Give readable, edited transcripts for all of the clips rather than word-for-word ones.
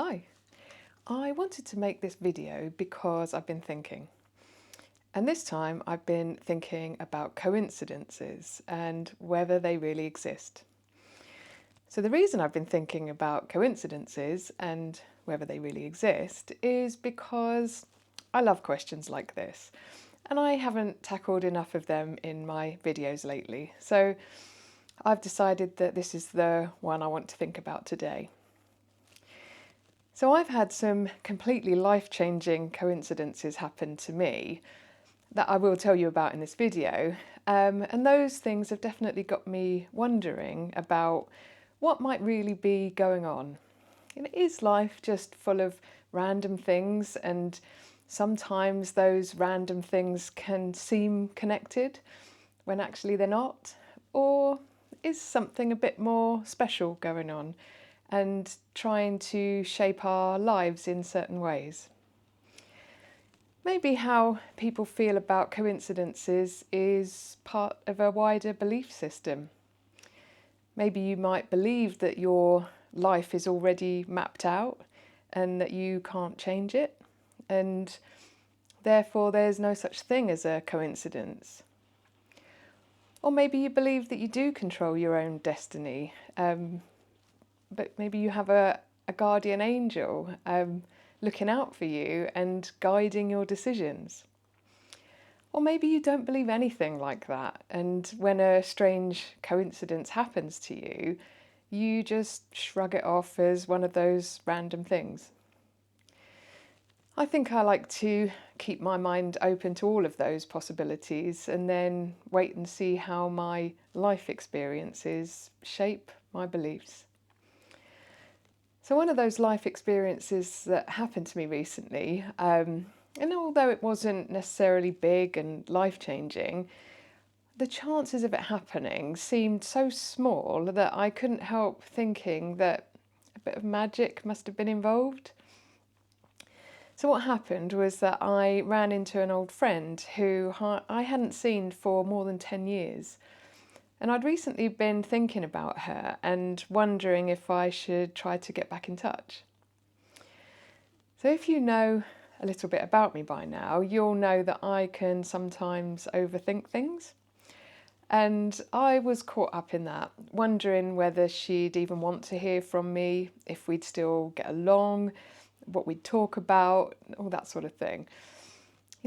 Hi, I wanted to make this video because I've been thinking. And this time I've been thinking about coincidences and whether they really exist. So the reason I've been thinking about coincidences and whether they really exist is because I love questions like this. And I haven't tackled enough of them in my videos lately. So I've decided that this is the one I want to think about today. So I've had some completely life-changing coincidences happen to me that I will tell you about in this video. And those things have definitely got me wondering about what might really be going on. Is life just full of random things, and sometimes those random things can seem connected when actually they're not? Or is something a bit more special going on and trying to shape our lives in certain ways? Maybe how people feel about coincidences is part of a wider belief system. Maybe you might believe that your life is already mapped out and that you can't change it, and therefore there's no such thing as a coincidence. Or maybe you believe that you do control your own destiny, but maybe you have a guardian angel looking out for you and guiding your decisions. Or maybe you don't believe anything like that, and when a strange coincidence happens to you, you just shrug it off as one of those random things. I think I like to keep my mind open to all of those possibilities and then wait and see how my life experiences shape my beliefs. So one of those life experiences that happened to me recently, and although it wasn't necessarily big and life-changing, the chances of it happening seemed so small that I couldn't help thinking that a bit of magic must have been involved. So what happened was that I ran into an old friend who I hadn't seen for more than 10 years. And I'd recently been thinking about her and wondering if I should try to get back in touch. So if you know a little bit about me by now, you'll know that I can sometimes overthink things. And I was caught up in that, wondering whether she'd even want to hear from me, if we'd still get along, what we'd talk about, all that sort of thing.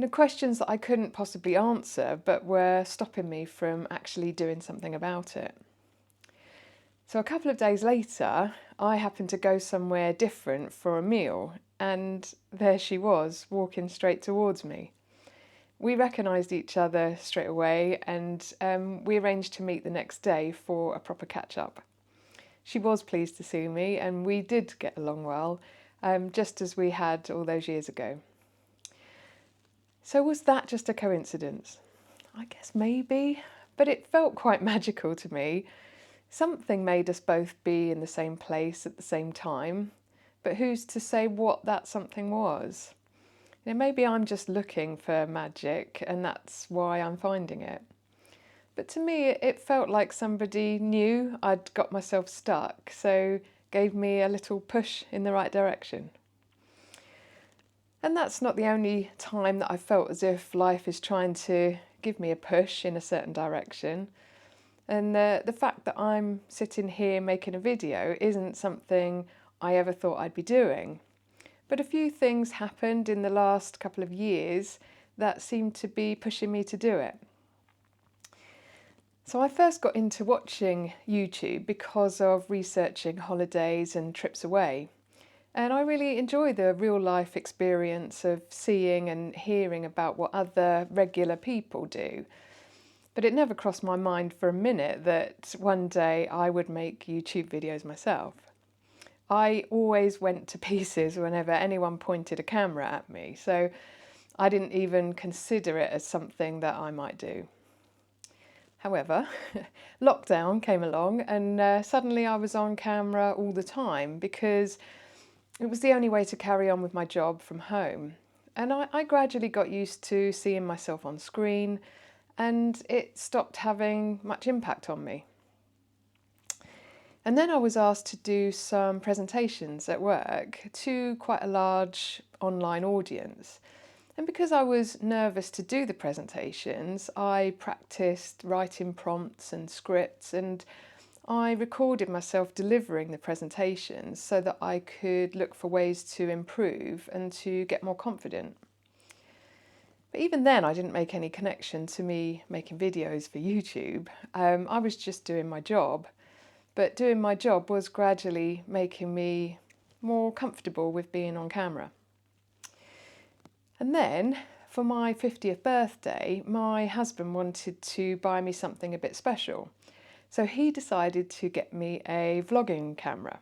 Questions that I couldn't possibly answer, but were stopping me from actually doing something about it. So a couple of days later, I happened to go somewhere different for a meal, and there she was, walking straight towards me. We recognised each other straight away, and we arranged to meet the next day for a proper catch-up. She was pleased to see me, and we did get along well, just as we had all those years ago. So was that just a coincidence? I guess maybe, but it felt quite magical to me. Something made us both be in the same place at the same time, but who's to say what that something was? Maybe I'm just looking for magic and that's why I'm finding it. But to me, it felt like somebody knew I'd got myself stuck, so gave me a little push in the right direction. And that's not the only time that I felt as if life is trying to give me a push in a certain direction. And the fact that I'm sitting here making a video isn't something I ever thought I'd be doing. But a few things happened in the last couple of years that seemed to be pushing me to do it. So I first got into watching YouTube because of researching holidays and trips away. And I really enjoy the real life experience of seeing and hearing about what other regular people do. But it never crossed my mind for a minute that one day I would make YouTube videos myself. I always went to pieces whenever anyone pointed a camera at me, so I didn't even consider it as something that I might do. However, lockdown came along and suddenly I was on camera all the time because it was the only way to carry on with my job from home. And I gradually got used to seeing myself on screen, and it stopped having much impact on me. And then I was asked to do some presentations at work to quite a large online audience. And because I was nervous to do the presentations, I practiced writing prompts and scripts, and I recorded myself delivering the presentations so that I could look for ways to improve and to get more confident. But even then, I didn't make any connection to me making videos for YouTube. I was just doing my job. But doing my job was gradually making me more comfortable with being on camera. And then, for my 50th birthday, my husband wanted to buy me something a bit special. So he decided to get me a vlogging camera.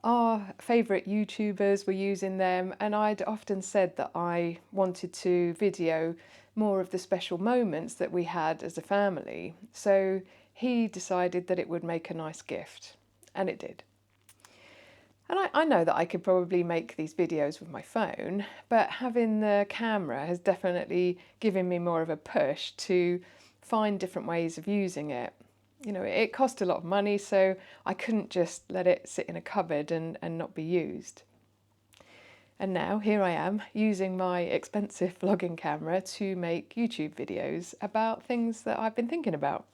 Our favourite YouTubers were using them, and I'd often said that I wanted to video more of the special moments that we had as a family. So he decided that it would make a nice gift, and it did. And I know that I could probably make these videos with my phone, but having the camera has definitely given me more of a push to find different ways of using it. You know, it cost a lot of money, so I couldn't just let it sit in a cupboard and not be used. And now here I am using my expensive vlogging camera to make YouTube videos about things that I've been thinking about.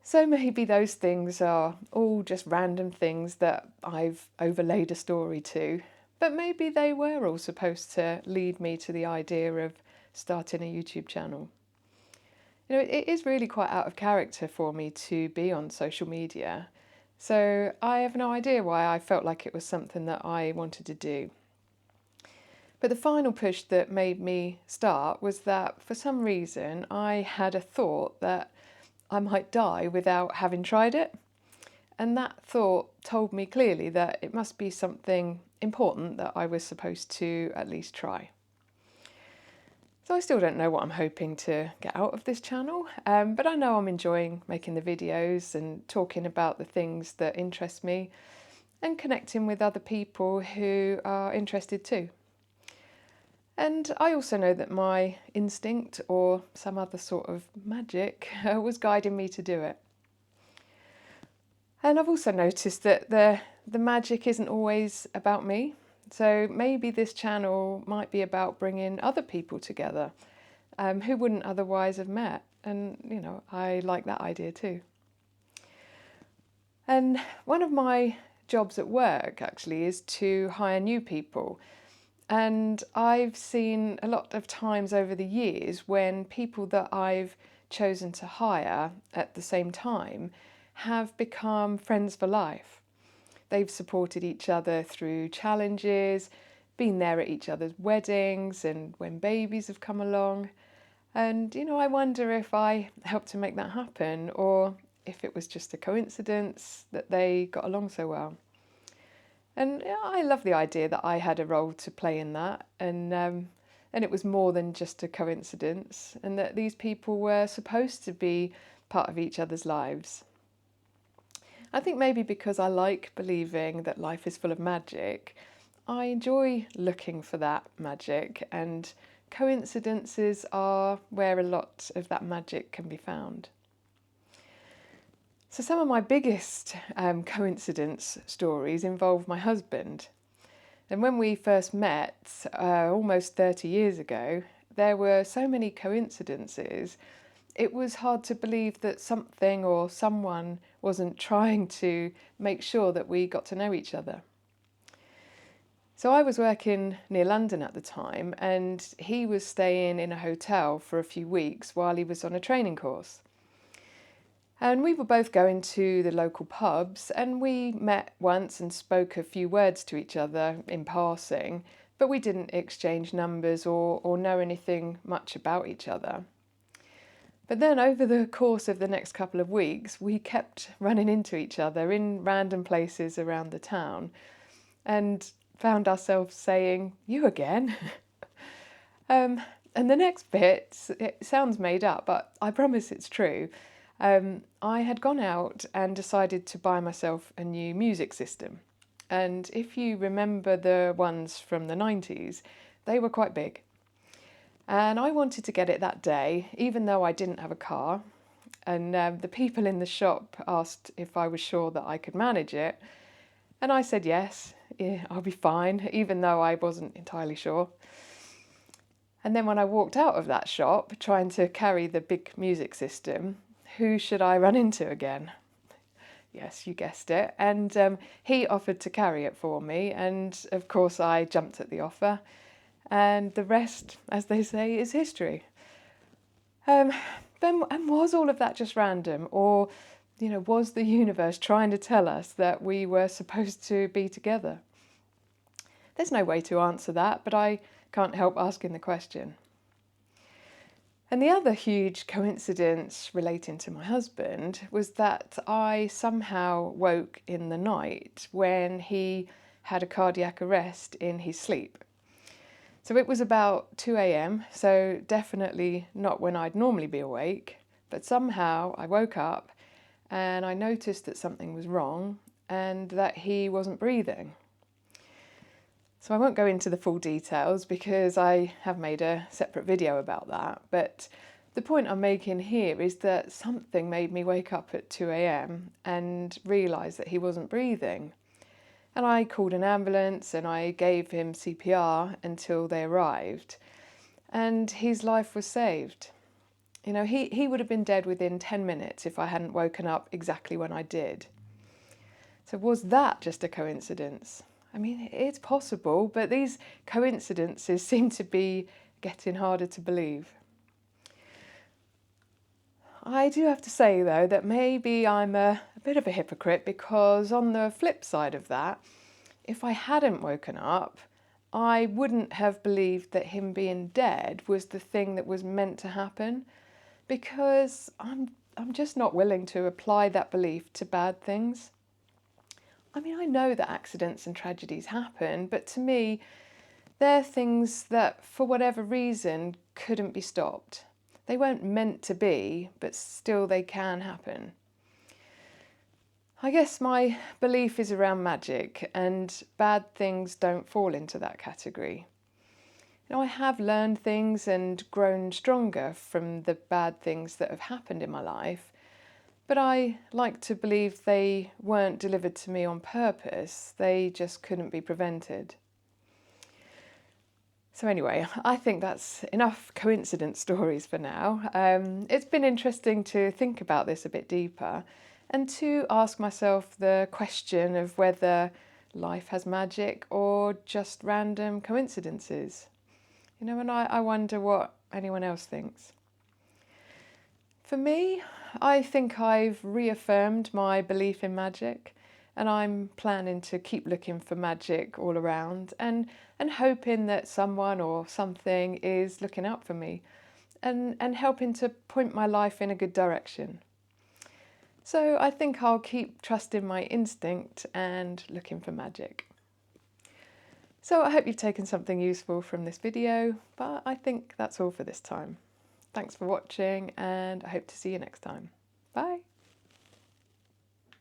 So maybe those things are all just random things that I've overlaid a story to, but maybe they were all supposed to lead me to the idea of starting a YouTube channel. You know, it is really quite out of character for me to be on social media, so I have no idea why I felt like it was something that I wanted to do. But the final push that made me start was that for some reason I had a thought that I might die without having tried it. And that thought told me clearly that it must be something important that I was supposed to at least try. So I still don't know what I'm hoping to get out of this channel, but I know I'm enjoying making the videos and talking about the things that interest me and connecting with other people who are interested too. And I also know that my instinct or some other sort of magic was guiding me to do it. And I've also noticed that the magic isn't always about me. So maybe this channel might be about bringing other people together who wouldn't otherwise have met. And, you know, I like that idea too. And one of my jobs at work actually is to hire new people. And I've seen a lot of times over the years when people that I've chosen to hire at the same time have become friends for life. They've supported each other through challenges, been there at each other's weddings and when babies have come along. And, you know, I wonder if I helped to make that happen or if it was just a coincidence that they got along so well. And I love the idea that I had a role to play in that, and it was more than just a coincidence, and that these people were supposed to be part of each other's lives. I think maybe because I like believing that life is full of magic, I enjoy looking for that magic, and coincidences are where a lot of that magic can be found. So some of my biggest coincidence stories involve my husband. And when we first met, almost 30 years ago, there were so many coincidences. It was hard to believe that something or someone wasn't trying to make sure that we got to know each other. So I was working near London at the time, and he was staying in a hotel for a few weeks while he was on a training course. And we were both going to the local pubs, and we met once and spoke a few words to each other in passing, but we didn't exchange numbers or know anything much about each other. But then over the course of the next couple of weeks, we kept running into each other in random places around the town and found ourselves saying, "You again?" And the next bit, it sounds made up, but I promise it's true. I had gone out and decided to buy myself a new music system. And if you remember the ones from the 90s, they were quite big. And I wanted to get it that day, even though I didn't have a car. and the people in the shop asked if I was sure that I could manage it, and I said yes, yeah, I'll be fine, even though I wasn't entirely sure. And then when I walked out of that shop trying to carry the big music system, who should I run into again? Yes, you guessed it. And he offered to carry it for me, and of course I jumped at the offer, and the rest, as they say, is history. Um, and was all of that just random, or was the universe trying to tell us that we were supposed to be together? There's no way to answer that, but I can't help asking the question. And the other huge coincidence relating to my husband was that I somehow woke in the night when he had a cardiac arrest in his sleep. So it was about 2 a.m, so definitely not when I'd normally be awake, but somehow I woke up and I noticed that something was wrong and that he wasn't breathing. So I won't go into the full details because I have made a separate video about that, but the point I'm making here is that something made me wake up at 2 a.m. and realise that he wasn't breathing. And I called an ambulance and I gave him CPR until they arrived, and his life was saved. He would have been dead within 10 minutes if I hadn't woken up exactly when I did. So was that just a coincidence? I mean, it's possible, but these coincidences seem to be getting harder to believe. I do have to say, though, that maybe I'm a bit of a hypocrite, because on the flip side of that, if I hadn't woken up, I wouldn't have believed that him being dead was the thing that was meant to happen, because I'm just not willing to apply that belief to bad things. I mean, I know that accidents and tragedies happen, but to me, they're things that, for whatever reason, couldn't be stopped. They weren't meant to be, but still they can happen. I guess my belief is around magic, and bad things don't fall into that category. I have learned things and grown stronger from the bad things that have happened in my life, but I like to believe they weren't delivered to me on purpose, they just couldn't be prevented. So anyway, I think that's enough coincidence stories for now. It's been interesting to think about this a bit deeper and to ask myself the question of whether life has magic or just random coincidences. And I wonder what anyone else thinks. For me, I think I've reaffirmed my belief in magic, and I'm planning to keep looking for magic all around and hoping that someone or something is looking out for me and helping to point my life in a good direction. So I think I'll keep trusting my instinct and looking for magic. So I hope you've taken something useful from this video, but I think that's all for this time. Thanks for watching, and I hope to see you next time. Bye!